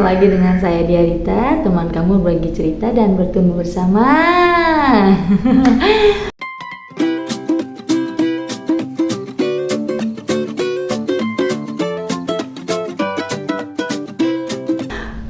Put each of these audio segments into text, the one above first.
lagi dengan saya Diarita, teman kamu berbagi cerita dan bertumbuh bersama.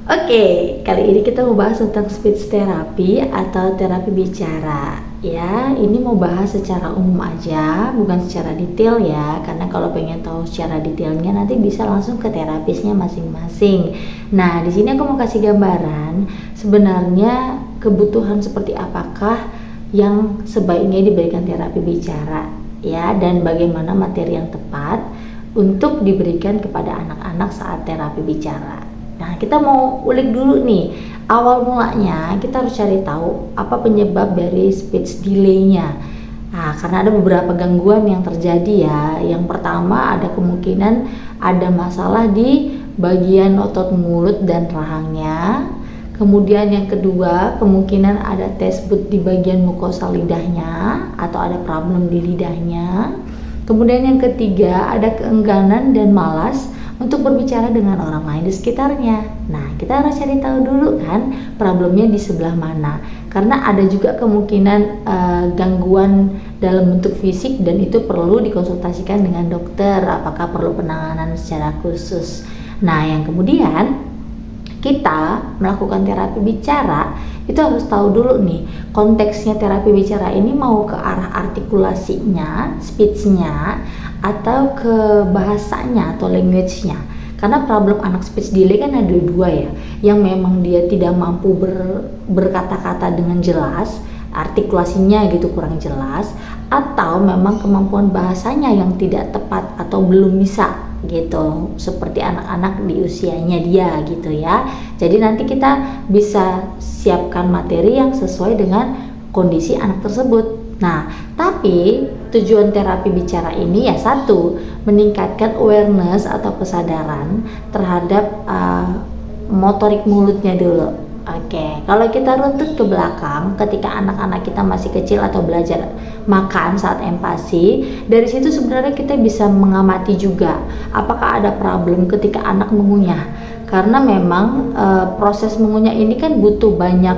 Oke, kali ini kita mau bahas tentang speech therapy atau terapi bicara. Ya, ini mau bahas secara umum aja, bukan secara detail ya. Karena kalau pengen tahu secara detailnya nanti bisa langsung ke terapisnya masing-masing. Nah, di sini aku mau kasih gambaran sebenarnya kebutuhan seperti apakah yang sebaiknya diberikan terapi bicara, ya, dan bagaimana materi yang tepat untuk diberikan kepada anak-anak saat terapi bicara. Nah, kita mau ulik dulu nih, awal mulanya kita harus cari tahu apa penyebab dari speech delay-nya. Nah, karena ada beberapa gangguan yang terjadi ya. Yang pertama ada kemungkinan ada masalah di bagian otot mulut dan rahangnya. Kemudian yang kedua, kemungkinan ada tersebut di bagian mukosa lidahnya atau ada problem di lidahnya. Kemudian yang ketiga, ada keengganan dan malas untuk berbicara dengan orang lain di sekitarnya. Nah, kita harus cari tahu dulu kan problemnya di sebelah mana. Karena ada juga kemungkinan gangguan dalam bentuk fisik dan itu perlu dikonsultasikan dengan dokter apakah perlu penanganan secara khusus. Nah, yang kemudian kita melakukan terapi bicara itu harus tahu dulu nih konteksnya terapi bicara ini mau ke arah artikulasinya, speech-nya atau ke bahasanya atau language-nya. Karena problem anak speech delay kan ada dua ya, yang memang dia tidak mampu berkata-kata dengan jelas, artikulasinya gitu kurang jelas, atau memang kemampuan bahasanya yang tidak tepat atau belum bisa gitu, seperti anak-anak di usianya dia gitu ya. Jadi nanti kita bisa siapkan materi yang sesuai dengan kondisi anak tersebut. Nah, tapi tujuan terapi bicara ini ya satu, meningkatkan awareness atau kesadaran terhadap motorik mulutnya dulu. Oke, kalau kita runtut ke belakang ketika anak-anak kita masih kecil atau belajar makan saat empati, dari situ sebenarnya kita bisa mengamati juga apakah ada problem ketika anak mengunyah. Karena memang proses mengunyah ini kan butuh banyak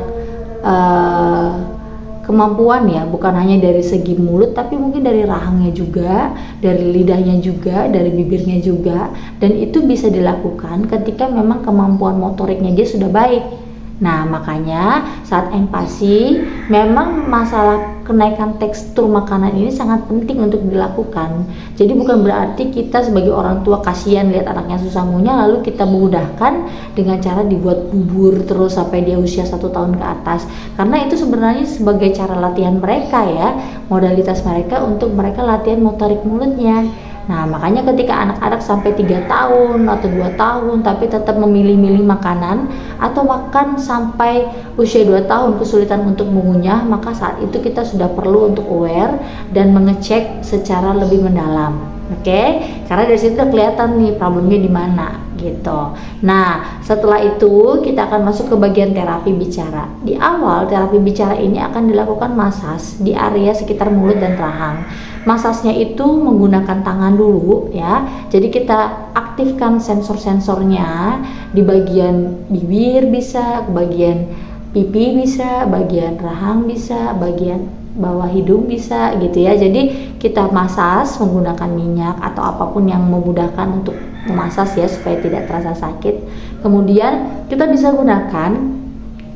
kemampuan ya, bukan hanya dari segi mulut tapi mungkin dari rahangnya juga, dari lidahnya juga, dari bibirnya juga, dan itu bisa dilakukan ketika memang kemampuan motoriknya dia sudah baik. Nah, makanya saat empati memang masalah kenaikan tekstur makanan ini sangat penting untuk dilakukan. Jadi bukan berarti kita sebagai orang tua kasihan lihat anaknya susah ngunyah lalu kita mudahkan dengan cara dibuat bubur terus sampai dia usia 1 tahun ke atas. Karena itu sebenarnya sebagai cara latihan mereka ya, modalitas mereka untuk mereka latihan motorik mulutnya. Nah, makanya ketika anak-anak sampai 3 tahun atau 2 tahun tapi tetap memilih-milih makanan atau makan sampai usia 2 tahun kesulitan untuk mengunyah, maka saat itu kita sudah perlu untuk aware dan mengecek secara lebih mendalam. Oke? Karena dari situ udah kelihatan nih problemnya di mana gitu. Nah, setelah itu kita akan masuk ke bagian terapi bicara. Di awal terapi bicara ini akan dilakukan masas di area sekitar mulut dan rahang. Masasnya itu menggunakan tangan dulu ya. Jadi kita aktifkan sensor-sensornya di bagian bibir bisa, bagian pipi bisa, bagian rahang bisa, bagian bawah hidung bisa gitu ya. Jadi kita masas menggunakan minyak atau apapun yang memudahkan untuk memasas ya supaya tidak terasa sakit. Kemudian kita bisa gunakan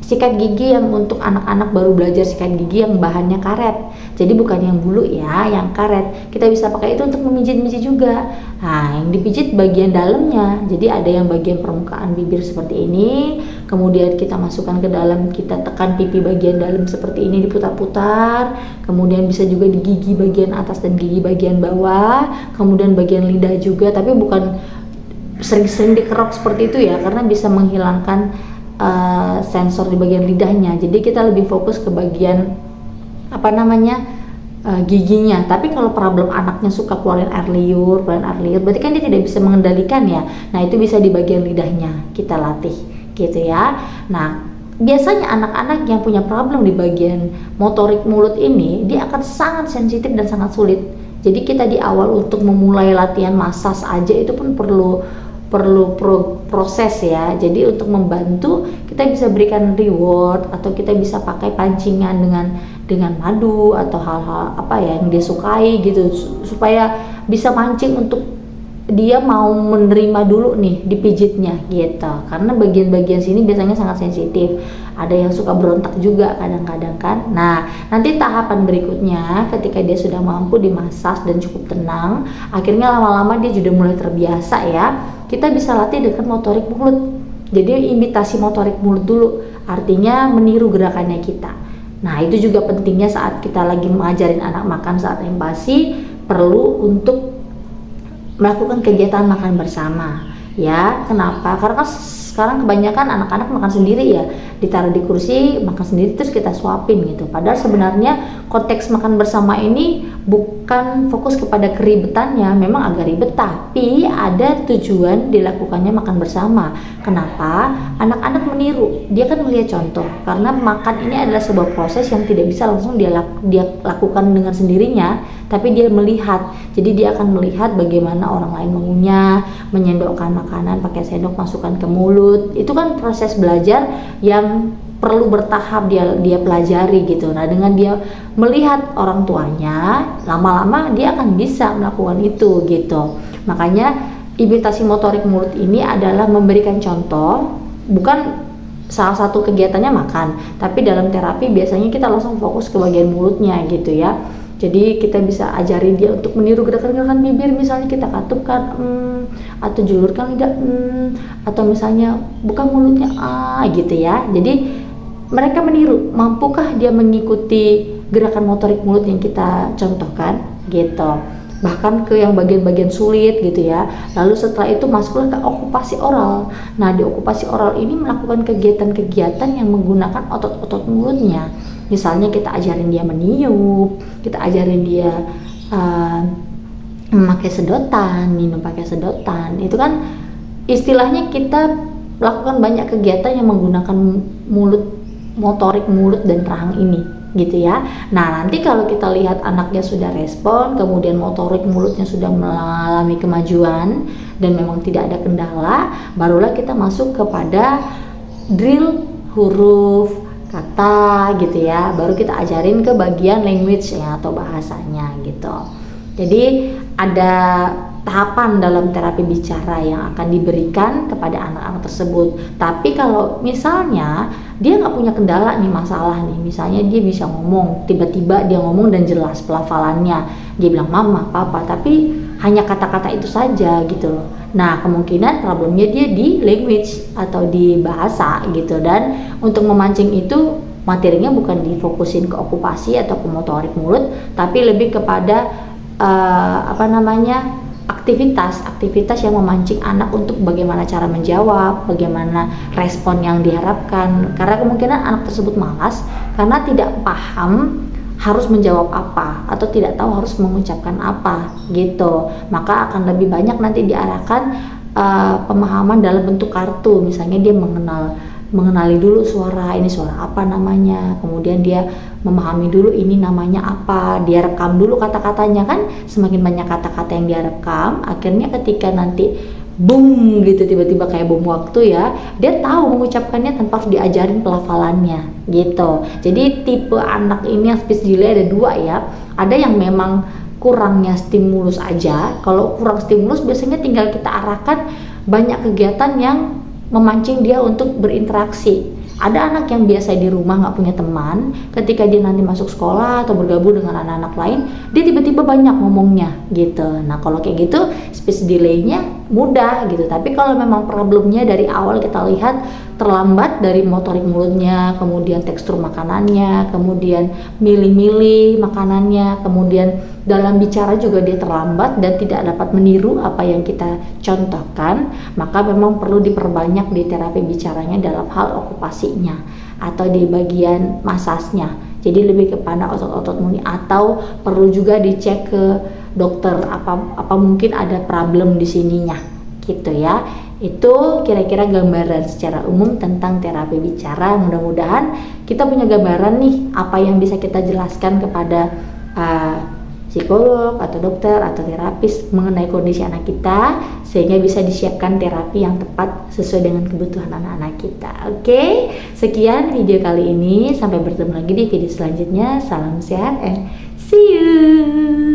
sikat gigi yang untuk anak-anak baru belajar sikat gigi yang bahannya karet. Jadi bukan yang bulu ya, yang karet. Kita bisa pakai itu untuk memijit-mijit juga. Nah, yang dipijit bagian dalamnya. Jadi ada yang bagian permukaan bibir seperti ini. Kemudian kita masukkan ke dalam, kita tekan pipi bagian dalam seperti ini diputar-putar. Kemudian bisa juga di gigi bagian atas dan gigi bagian bawah. Kemudian bagian lidah juga, tapi bukan sering-sering dikerok seperti itu ya, karena bisa menghilangkan sensor di bagian lidahnya. Jadi kita lebih fokus ke bagian giginya. Tapi kalau problem anaknya suka keluarin air liur, berarti kan dia tidak bisa mengendalikan ya. Nah, itu bisa di bagian lidahnya kita latih gitu ya. Nah, biasanya anak-anak yang punya problem di bagian motorik mulut ini dia akan sangat sensitif dan sangat sulit. Jadi kita di awal untuk memulai latihan massage aja itu pun perlu proses ya. Jadi untuk membantu kita bisa berikan reward atau kita bisa pakai pancingan dengan madu atau hal-hal apa ya yang dia sukai gitu, supaya bisa mancing untuk dia mau menerima dulu nih dipijitnya gitu, karena bagian-bagian sini biasanya sangat sensitif. Ada yang suka berontak juga kadang-kadang kan. Nah, nanti tahapan berikutnya ketika dia sudah mampu dimasaj dan cukup tenang, akhirnya lama-lama dia sudah mulai terbiasa ya, kita bisa latih dengan motorik mulut. Jadi imitasi motorik mulut dulu, artinya meniru gerakannya kita. Nah, itu juga pentingnya saat kita lagi mengajarin anak makan saat empati, perlu untuk melakukan kegiatan makan bersama ya. Kenapa? Karena kan sekarang kebanyakan anak-anak makan sendiri ya, ditaruh di kursi makan sendiri terus kita suapin gitu. Padahal sebenarnya konteks makan bersama ini bukan fokus kepada keribetannya, memang agak ribet tapi ada tujuan dilakukannya makan bersama. Kenapa? Anak-anak meniru, dia kan melihat contoh, karena makan ini adalah sebuah proses yang tidak bisa langsung dia lakukan dengan sendirinya, tapi dia melihat. Jadi dia akan melihat bagaimana orang lain mengunyah, menyendokkan makanan pakai sendok, masukkan ke mulut. Itu kan proses belajar yang perlu bertahap dia pelajari gitu. Nah, dengan dia melihat orang tuanya, lama-lama dia akan bisa melakukan itu gitu. Makanya imitasi motorik mulut ini adalah memberikan contoh, bukan salah satu kegiatannya makan, tapi dalam terapi biasanya kita langsung fokus ke bagian mulutnya gitu ya. Jadi kita bisa ajarin dia untuk meniru gerakan-gerakan bibir, misalnya kita katupkan atau julurkan lidah atau misalnya buka mulutnya gitu ya. Jadi mereka meniru, mampukah dia mengikuti gerakan motorik mulut yang kita contohkan gitu. Bahkan ke yang bagian-bagian sulit gitu ya. Lalu setelah itu masuklah ke okupasi oral. Nah, di okupasi oral ini melakukan kegiatan-kegiatan yang menggunakan otot-otot mulutnya. Misalnya kita ajarin dia meniup, kita ajarin dia memakai sedotan, minum pakai sedotan. Itu kan istilahnya kita lakukan banyak kegiatan yang menggunakan mulut, motorik mulut dan rahang ini gitu ya. Nah, nanti kalau kita lihat anaknya sudah respon, kemudian motorik mulutnya sudah mengalami kemajuan dan memang tidak ada kendala, barulah kita masuk kepada drill huruf, kata gitu ya. Baru kita ajarin ke bagian language-nya atau bahasanya gitu. Jadi ada tahapan dalam terapi bicara yang akan diberikan kepada anak-anak tersebut. Tapi kalau misalnya dia nggak punya kendala nih, masalah nih, misalnya dia bisa ngomong, tiba-tiba dia ngomong dan jelas pelafalannya, dia bilang mama, papa, tapi hanya kata-kata itu saja gitu loh. Nah, kemungkinan problemnya dia di language atau di bahasa gitu. Dan untuk memancing itu materinya bukan difokusin ke okupasi atau ke motorik mulut, tapi lebih kepada aktivitas yang memancing anak untuk bagaimana cara menjawab, bagaimana respon yang diharapkan. Karena kemungkinan anak tersebut malas karena tidak paham harus menjawab apa atau tidak tahu harus mengucapkan apa gitu. Maka akan lebih banyak nanti diarahkan pemahaman dalam bentuk kartu. Misalnya dia mengenali dulu suara, ini suara apa namanya, kemudian dia memahami dulu ini namanya apa, dia rekam dulu kata-katanya kan. Semakin banyak kata-kata yang dia rekam, akhirnya ketika nanti boom gitu, tiba-tiba kayak bom waktu ya, dia tahu mengucapkannya tanpa harus diajarin pelafalannya gitu. Jadi tipe anak ini yang speech delay ada dua ya. Ada yang memang kurangnya stimulus aja. Kalau kurang stimulus biasanya tinggal kita arahkan banyak kegiatan yang memancing dia untuk berinteraksi. Ada anak yang biasa di rumah nggak punya teman, ketika dia nanti masuk sekolah atau bergabung dengan anak-anak lain, dia tiba-tiba banyak ngomongnya gitu. Nah, kalau kayak gitu speech delay-nya mudah gitu. Tapi kalau memang problemnya dari awal kita lihat terlambat dari motorik mulutnya, kemudian tekstur makanannya, kemudian milih-milih makanannya, kemudian dalam bicara juga dia terlambat dan tidak dapat meniru apa yang kita contohkan, maka memang perlu diperbanyak di terapi bicaranya dalam hal okupasinya atau di bagian masasnya. Jadi lebih kepada otot-otot mulut, atau perlu juga dicek ke dokter apa mungkin ada problem di sininya gitu ya. Itu kira-kira gambaran secara umum tentang terapi bicara. Mudah-mudahan kita punya gambaran nih apa yang bisa kita jelaskan kepada psikolog atau dokter atau terapis mengenai kondisi anak kita, sehingga bisa disiapkan terapi yang tepat sesuai dengan kebutuhan anak-anak kita. Oke, sekian video kali ini, sampai bertemu lagi di video selanjutnya. Salam sehat and see you.